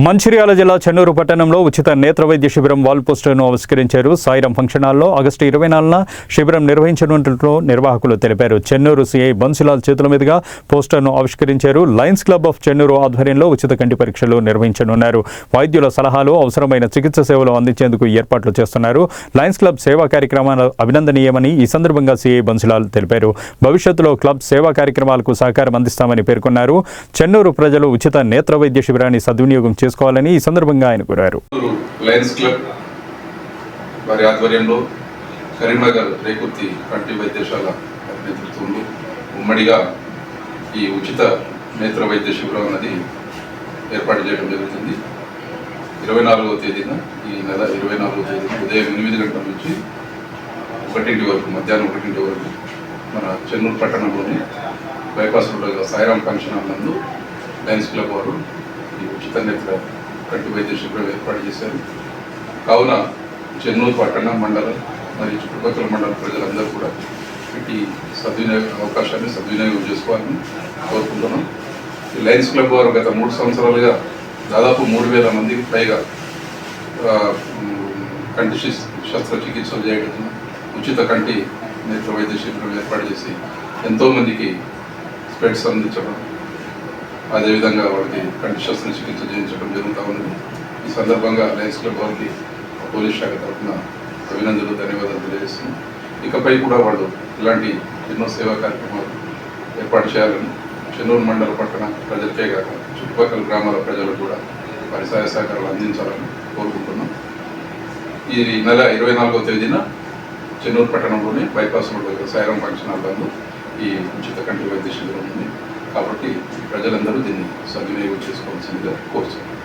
మంచిర్యాల జిల్లా చెన్నూరు పట్టణంలో ఉచిత నేత్ర వైద్య శిబిరం వాల్ పోస్టర్ను ఆవిష్కరించారు. సాయిరాం ఫంక్షన్ హాల్లో ఆగస్టు 24న శిబిరం నిర్వహించనున్నట్లు నిర్వాహకులు తెలిపారు. చెన్నూరు సిఐ బన్సిలాల్ చేతుల మీదుగా పోస్టర్ను ఆవిష్కరించారు. లయన్స్ క్లబ్ ఆఫ్ చెన్నూరు ఆధ్వర్యంలో ఉచిత కంటి పరీక్షలు నిర్వహించనున్నారు. వైద్యుల సలహాలు, అవసరమైన చికిత్స సేవలు అందించేందుకు ఏర్పాట్లు చేస్తున్నారు. లయన్స్ క్లబ్ సేవా కార్యక్రమాలు అభినందనీయమని ఈ సందర్భంగా సిఐ బన్సిలాల్ తెలిపారు. భవిష్యత్తులో క్లబ్ సేవా కార్యక్రమాలకు సహకారం అందిస్తామని పేర్కొన్నారు. చెన్నూరు ప్రజలు ఉచిత నేత్ర వైద్య శిబిరాన్ని సద్వినియోగం చేసుకోవాలని ఈ సందర్భంగా ఆయన కోరారు. లయన్స్ క్లబ్ వారి ఆధ్వర్యంలో కరీంనగర్ రేకుర్తి కంటి వైద్యశాల నేతృత్వంలో ఉమ్మడిగా ఈ ఉచిత నేత్ర వైద్య శిబిరం అన్నది ఏర్పాటు చేయడం జరుగుతుంది. 24వ తేదీన ఈ నెల 24వ తేదీన ఉదయం 8 గంటల నుంచి 1 వరకు, మధ్యాహ్నం 1 వరకు మన చెన్నూరు పట్టణంలోని బైపాస్ రోడ్డుగా సాయిరాం ఫంక్షన్ హాల్ నందు లయన్స్ క్లబ్ వారు ఈ ఉచిత నేత్ర కంటి వైద్య శిబిరం ఏర్పాటు చేశారు. కావున చెన్నూరు పట్టణ మండలం మరియు చుట్టుపక్కల మండల ప్రజలందరూ కూడా ఈ అవకాశాన్ని సద్వినియోగం చేసుకోవాలని కోరుకుంటున్నాం. ఈ లయన్స్ క్లబ్ వారు గత 3 సంవత్సరాలుగా దాదాపు 3000 మందికి పైగా కంటి శస్త్రచికిత్సలు చేయడం, ఉచిత కంటి నేత్ర వైద్య శిబిరం ఏర్పాటు చేసి ఎంతోమందికి స్పెట్స్ అందించడం, అదేవిధంగా వాళ్ళకి కంటి శస్త్రచికిత్స చేయించడం జరుగుతూ ఉన్నది. ఈ సందర్భంగా లయన్స్ క్లబ్ వారికి పోలీస్ శాఖ తరఫున అభినందనలు, ధన్యవాదాలు తెలియజేస్తున్నాం. ఇకపై కూడా వాళ్ళు ఇలాంటి ఎన్నో సేవా కార్యక్రమాలు ఏర్పాటు చేయాలని చెన్నూరు మండల పట్టణ ప్రజలకే కాక చుట్టుపక్కల గ్రామాల ప్రజలకు కూడా వారి సహాయ సహకారాలు అందించాలని కోరుకుంటున్నాం. ఈ నెల 24వ తేదీన చెన్నూరు పట్టణంలోని బైపాస్ రోడ్డు సాయిరాం ఫంక్షన్ హాల్లో ఈ ఉచిత కంటి వైద్య శిబిరం ఉంది. కాబట్టి ప్రజలందరూ దీన్ని సద్వినియోగం చేసుకోవాల్సిందిగా కోరుతున్నాం.